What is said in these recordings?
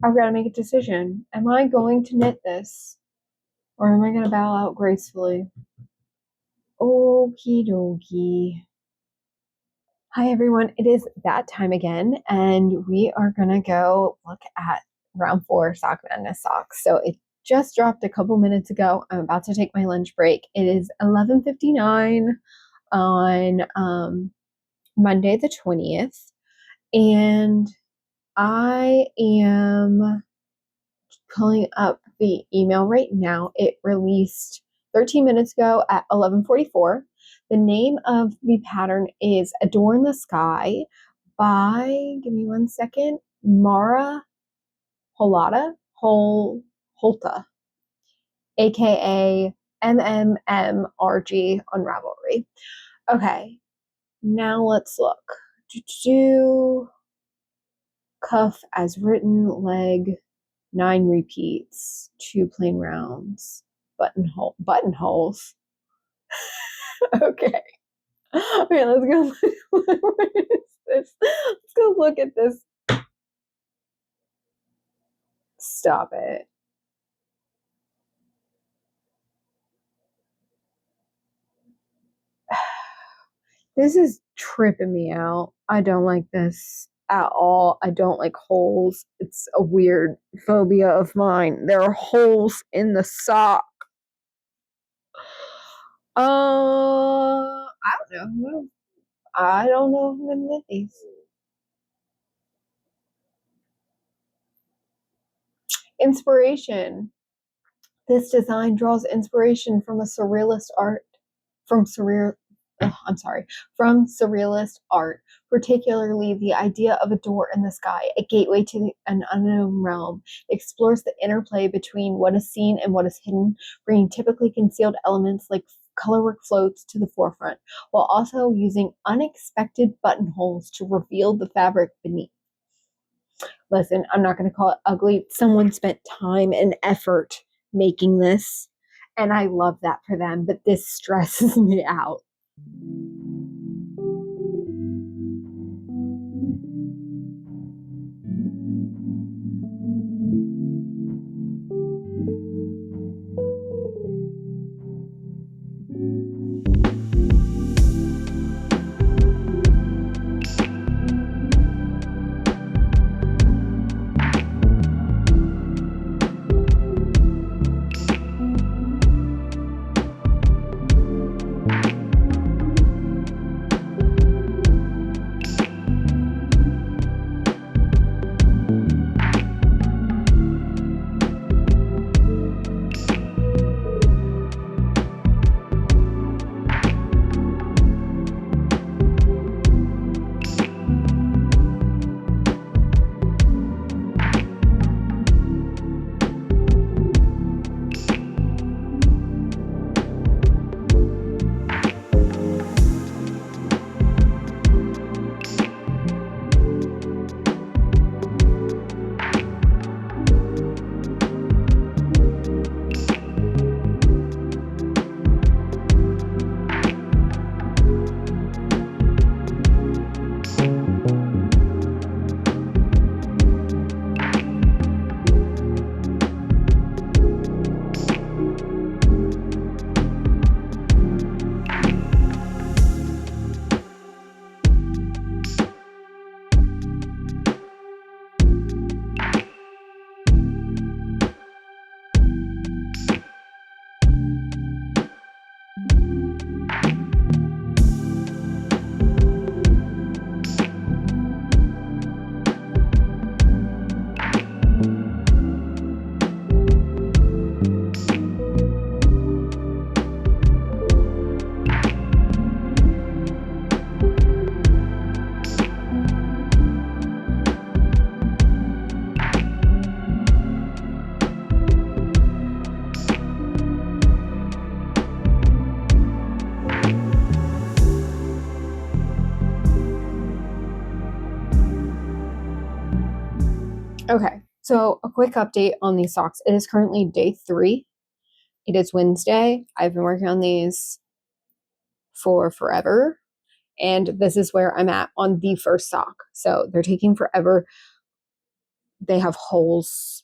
I've got to make a decision. Am I going to knit this or am I going to bow out gracefully? Okie dokie. Hi everyone, it is that time again, and we are gonna go look at round 4 Sock Madness socks. So it just dropped a couple minutes ago. I'm about to take my lunch break. It is 11:59 on Monday the 20th, and I am pulling up the email right now. It released 13 minutes ago at 11:44. The name of the pattern is Adorn the Sky by, give me one second, Marja Hölttä, aka MMMRG on Ravelry. Okay, now let's look. Cuff as written, leg 9 repeats, 2 plain rounds, buttonholes. Okay. Okay, let's go. What is this? Let's go look at this. Stop it. This is tripping me out. I don't like this at all. I don't like holes. It's a weird phobia of mine. There are holes in the sock. I don't know. I don't know if I'm gonna knit these. Inspiration. This design draws inspiration from surrealist art, particularly the idea of a door in the sky, a gateway to an unknown realm. It explores the interplay between what is seen and what is hidden, bringing typically concealed elements like colorwork floats to the forefront, while also using unexpected buttonholes to reveal the fabric beneath. Listen, I'm not going to call it ugly. Someone spent time and effort making this, and I love that for them, but this stresses me out. Okay, so a quick update on these socks. It is currently day 3. It is Wednesday. I've been working on these for forever, and this is where I'm at on the first sock. So they're taking forever. they have holes.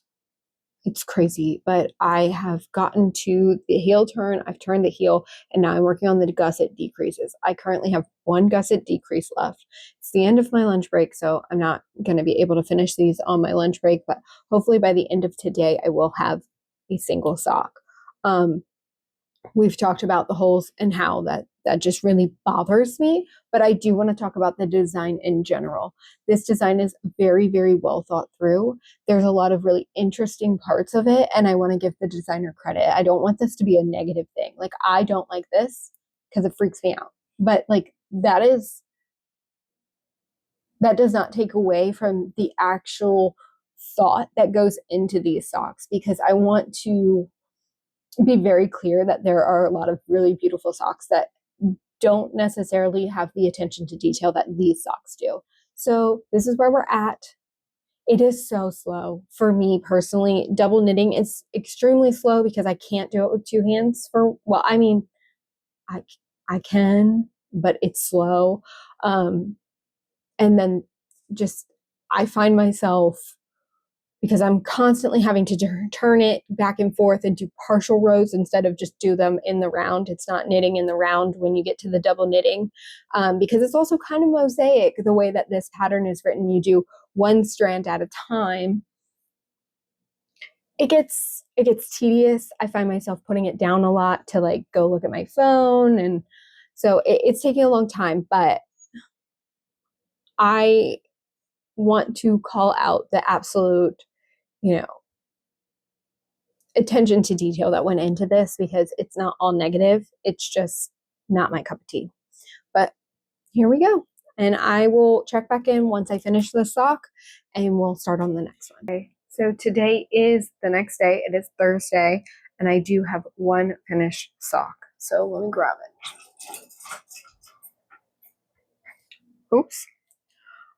It's crazy, but I have gotten to the heel turn. I've turned the heel, and now I'm working on the gusset decreases. I currently have one gusset decrease left. It's the end of my lunch break, so I'm not going to be able to finish these on my lunch break, but hopefully by the end of today, I will have a single sock. We've talked about the holes and how that just really bothers me, but I do want to talk about the design in general. This design is very, very well thought through. There's a lot of really interesting parts of it, and I want to give the designer credit. I don't want this to be a negative thing. Like, I don't like this because it freaks me out. But like, that does not take away from the actual thought that goes into these socks, because I want to be very clear that there are a lot of really beautiful socks that don't necessarily have the attention to detail that these socks do. So this is where we're at. It is so slow for me personally. Double knitting is extremely slow because I can't do it with two hands I mean, I can, but it's slow. And then just, I find myself, because I'm constantly having to turn it back and forth and do partial rows instead of just do them in the round. It's not knitting in the round when you get to the double knitting, because it's also kind of mosaic the way that this pattern is written. You do one strand at a time. It gets tedious. I find myself putting it down a lot to like go look at my phone, and so it's taking a long time, but I want to call out the absolute, attention to detail that went into this, because it's not all negative. It's just not my cup of tea. But here we go. And I will check back in once I finish this sock, and we'll start on the next one. Okay, so today is the next day. It is Thursday, and I do have one finished sock. So let me grab it. Oops.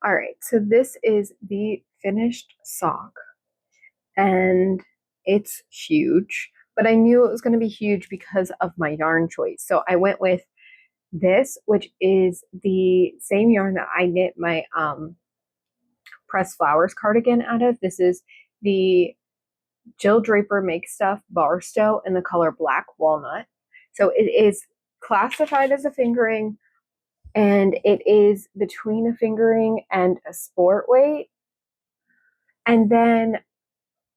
All right, so this is the finished sock, and it's huge, but I knew it was going to be huge because of my yarn choice. So I went with this, which is the same yarn that I knit my pressed flowers cardigan out of. This is the Jill Draper Make Stuff Barstow in the color Black Walnut. So it is classified as a fingering, and it is between a fingering and a sport weight. And then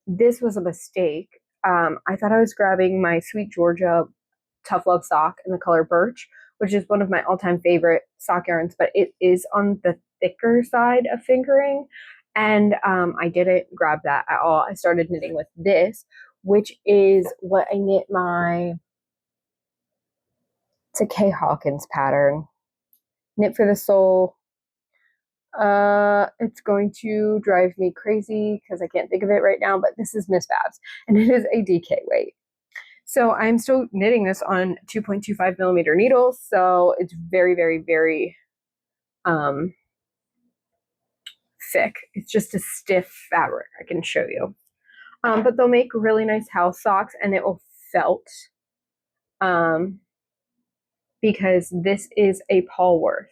this was a mistake. I thought I was grabbing my Sweet Georgia Tough Love sock in the color Birch, which is one of my all-time favorite sock yarns, but it is on the thicker side of fingering, and I didn't grab that at all. I started knitting with this, which is what I knit it's a Kay Hawkins pattern. Knit for the Soul. It's going to drive me crazy because I can't think of it right now, but this is Miss Babs, and it is a DK weight. So I'm still knitting this on 2.25 millimeter needles, so it's very, very, very thick. It's just a stiff fabric. I can show you. But they'll make really nice house socks, and it will felt, because this is a Polworth.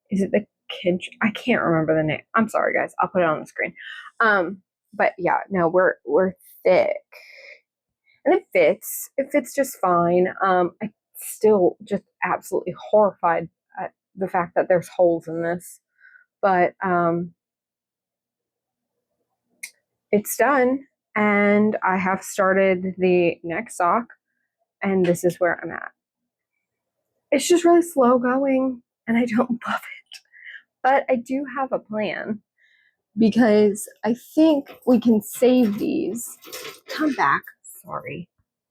Is it the kid? I can't remember the name. I'm sorry, guys. I'll put it on the screen. But yeah, no, we're thick, and it fits. It fits just fine. I still just absolutely horrified at the fact that there's holes in this, but it's done, and I have started the next sock, and this is where I'm at. It's just really slow going, and I don't love it, but I do have a plan, because I think we can save these. Come back. Sorry,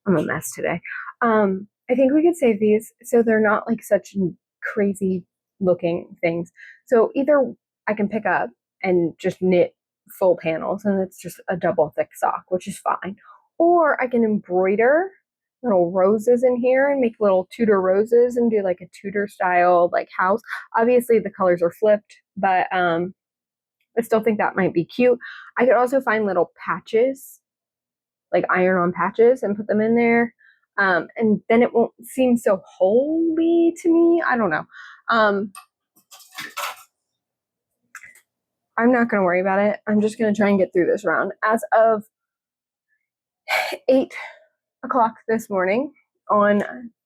I'm a mess today. I think we could save these so they're not like such crazy looking things. So either I can pick up and just knit full panels, and it's just a double thick sock, which is fine. Or I can embroider little roses in here and make little Tudor roses and do like a Tudor style like house. Obviously the colors are flipped, but I still think that might be cute. I could also find little patches, like iron-on patches, and put them in there. And then it won't seem so holey to me. I don't know. I'm not going to worry about it. I'm just going to try and get through this round. As of 8 o'clock this morning on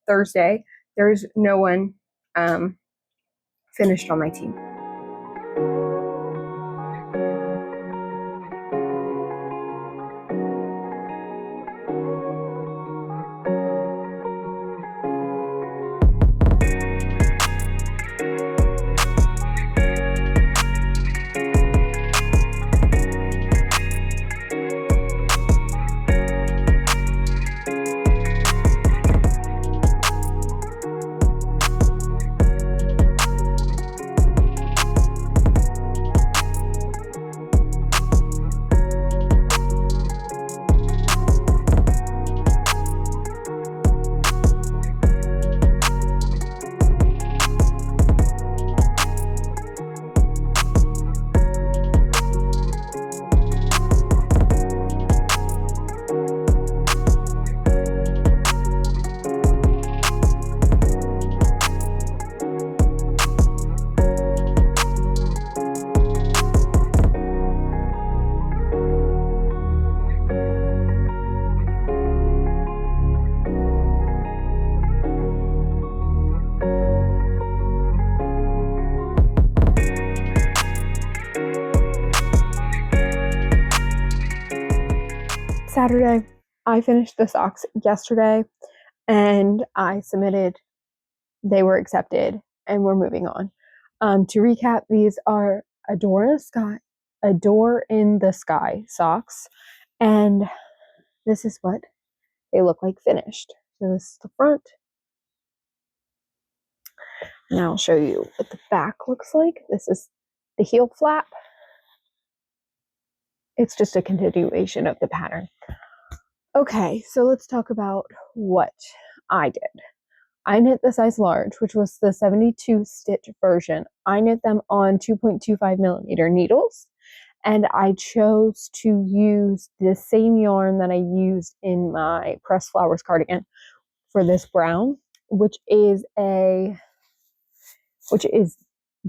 Thursday, there's no one finished on my team. Saturday, I finished the socks yesterday and I submitted. They were accepted and we're moving on. To recap, these are Adore in the Sky socks, and this is what they look like finished. So this is the front, and I'll show you what the back looks like. This is the heel flap. It's just a continuation of the pattern. Okay, so let's talk about what I did. I knit the size large, which was the 72 stitch version. I knit them on 2.25 millimeter needles, and I chose to use the same yarn that I used in my Pressed Flowers cardigan for this brown, which is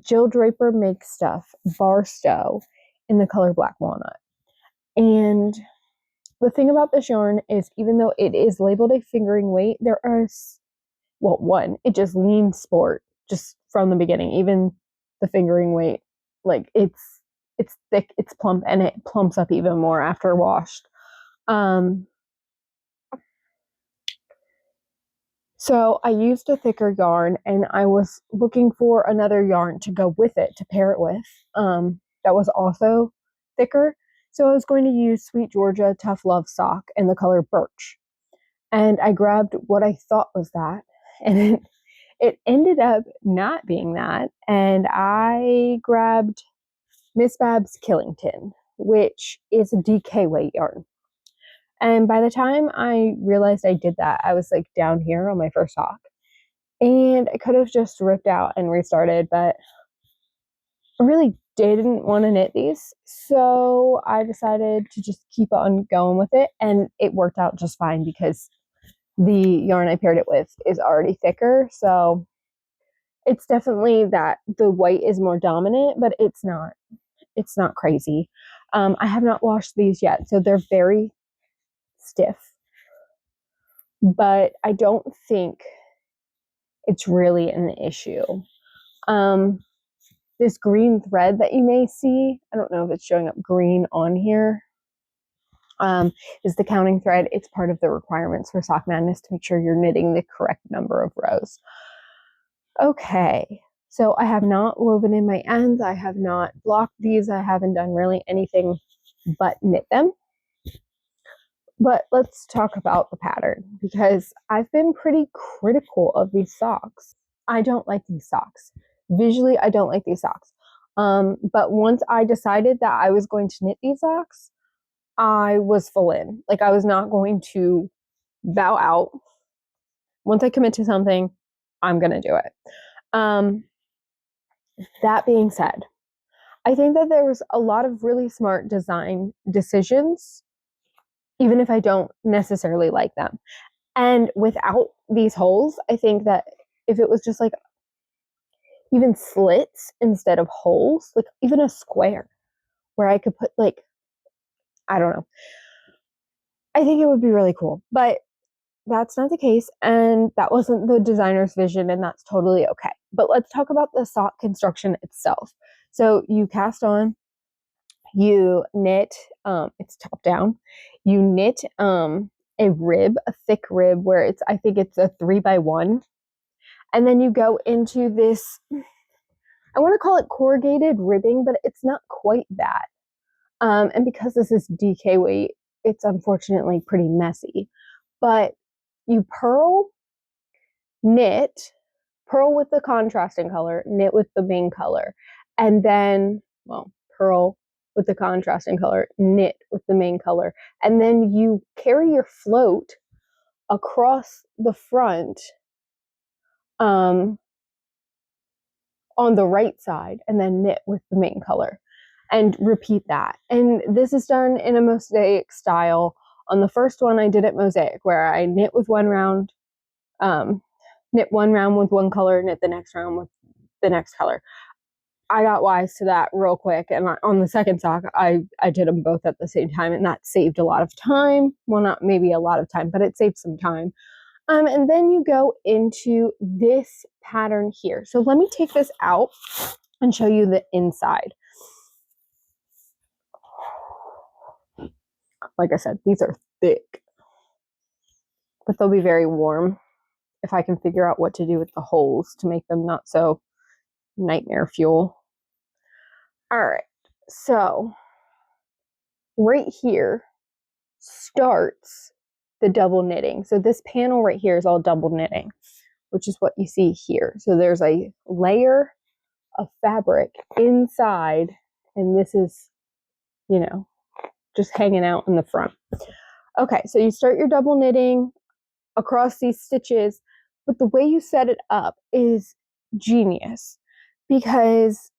Jill Draper Make Stuff Barstow in the color Black Walnut. And the thing about this yarn is, even though it is labeled a fingering weight, there are, well, one, it just leans sport just from the beginning. Even the fingering weight, like it's thick, it's plump, and it plumps up even more after washed. So I used a thicker yarn, and I was looking for another yarn to go with it, to pair it with, that was also thicker. So I was going to use Sweet Georgia Tough Love Sock in the color Birch. And I grabbed what I thought was that, and it ended up not being that. And I grabbed Miss Bab's Killington, which is a DK weight yarn. And by the time I realized I did that, I was like down here on my first sock. And I could have just ripped out and restarted, but I really didn't want to knit these. So I decided to just keep on going with it. And it worked out just fine because the yarn I paired it with is already thicker. So it's definitely that the white is more dominant, but it's not crazy. I have not washed these yet, so they're very stiff, but I don't think it's really an issue. This green thread that you may see, I don't know if it's showing up green on here, is the counting thread. It's part of the requirements for Sock Madness to make sure you're knitting the correct number of rows. Okay, so I have not woven in my ends. I have not blocked these. I haven't done really anything but knit them. But let's talk about the pattern, because I've been pretty critical of these socks. I don't like these socks. Visually, I don't like these socks. But once I decided that I was going to knit these socks, I was full in. Like, I was not going to bow out. Once I commit to something, I'm going to do it. That being said, I think that there was a lot of really smart design decisions, even if I don't necessarily like them. And without these holes, I think that if it was just like even slits instead of holes, like even a square, where I could put like, I don't know. I think it would be really cool, but that's not the case, and that wasn't the designer's vision, and that's totally okay. But let's talk about the sock construction itself. So you cast on, you knit, it's top down, you knit a rib, a thick rib where I think it's a 3x1, and then you go into this, I want to call it corrugated ribbing, but it's not quite that. And because this is DK weight, it's unfortunately pretty messy. But you knit, purl with the contrasting color, knit with the main color, and then, well, purl with the contrasting color, knit with the main color, and then you carry your float across the front on the right side, and then knit with the main color, and repeat that. And this is done in a mosaic style. On the first one, I did it mosaic, where I knit with one round, knit one round with one color, knit the next round with the next color. I got wise to that real quick, and on the second sock, I did them both at the same time, and that saved a lot of time. Well, not maybe a lot of time, but it saved some time. And then you go into this pattern here. So let me take this out and show you the inside. Like I said, these are thick, but they'll be very warm if I can figure out what to do with the holes to make them not so nightmare fuel. All right, so right here starts the double knitting. So this panel right here is all double knitting, which is what you see here. So there's a layer of fabric inside, and this is, you know, just hanging out in the front. Okay, so you start your double knitting across these stitches, but the way you set it up is genius, because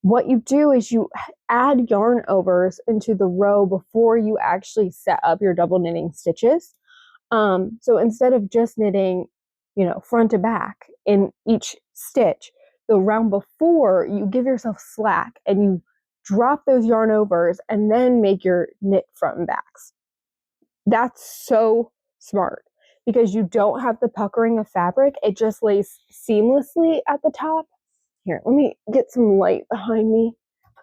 what you do is you add yarn overs into the row before you actually set up your double knitting stitches. So instead of just knitting, you know, front to back in each stitch, the round before, you give yourself slack and you drop those yarn overs and then make your knit front and backs. That's so smart, because you don't have the puckering of fabric. It just lays seamlessly at the top. Here, let me get some light behind me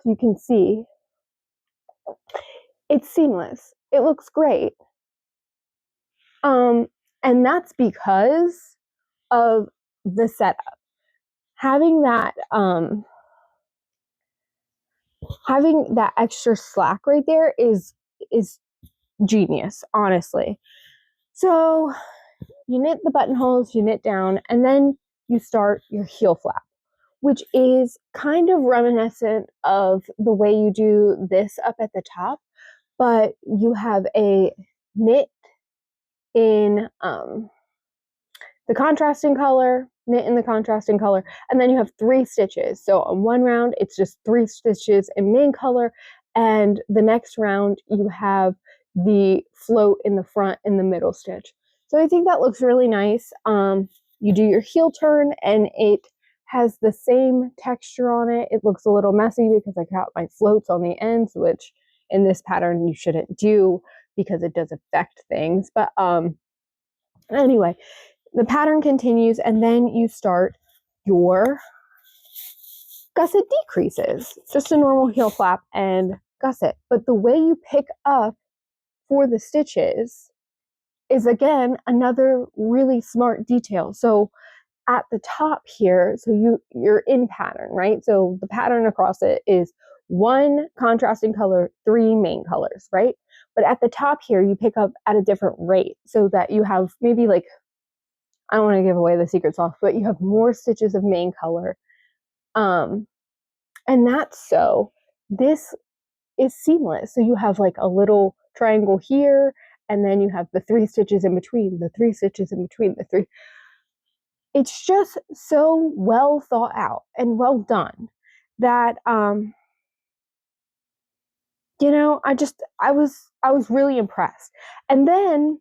so you can see. It's seamless. It looks great. And that's because of the setup. Having that extra slack right there is genius, honestly. So you knit the buttonholes, you knit down, and then you start your heel flap, which is kind of reminiscent of the way you do this up at the top, but you have a knit in the contrasting color, knit in the contrasting color, and then you have 3 stitches. So on one round, it's just 3 stitches in main color, and the next round, you have the float in the front in the middle stitch. So I think that looks really nice. You do your heel turn, and it has the same texture on it. It looks a little messy because I got my floats on the ends, which in this pattern you shouldn't do because it does affect things. But anyway, the pattern continues, and then you start your gusset decreases. Just a normal heel flap and gusset. But the way you pick up for the stitches is, again, another really smart detail. So at the top here, so you're in pattern, right? So the pattern across it is 1 contrasting color, 3 main colors, right? But at the top here, you pick up at a different rate, so that you have maybe, like, I don't want to give away the secret sauce, but you have more stitches of main color. And that's so this is seamless. So you have like a little triangle here, and then you have the 3 stitches in between, the 3 stitches in between, the 3. It's just so well thought out and well done that, you know, I was really impressed. And then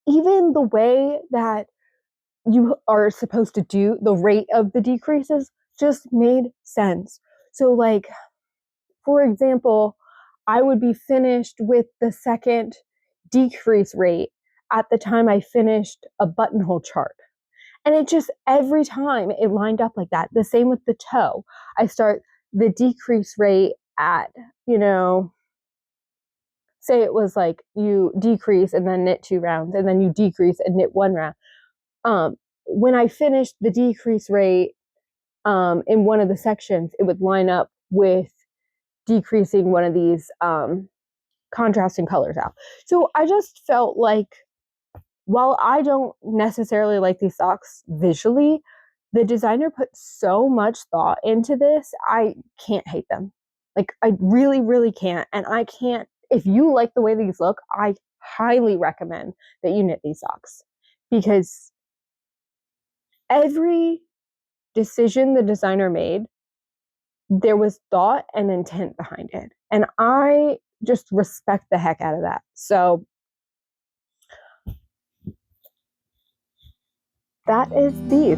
even the way that you are supposed to do the rate of the decreases just made sense. So, like, for example, I would be finished with the second decrease rate at the time I finished a buttonhole chart. And it just, every time it lined up like that. The same with the toe. I start the decrease rate at, say it was like you decrease and then knit 2 rounds, and then you decrease and knit 1 round. When I finished the decrease rate in one of the sections, it would line up with decreasing one of these contrasting colors out. So I just felt like, while I don't necessarily like these socks visually, the designer put so much thought into this. I can't hate them. Like, I really, really can't. And I can't, if you like the way these look, I highly recommend that you knit these socks, because every decision the designer made, there was thought and intent behind it. And I just respect the heck out of that. So that is these.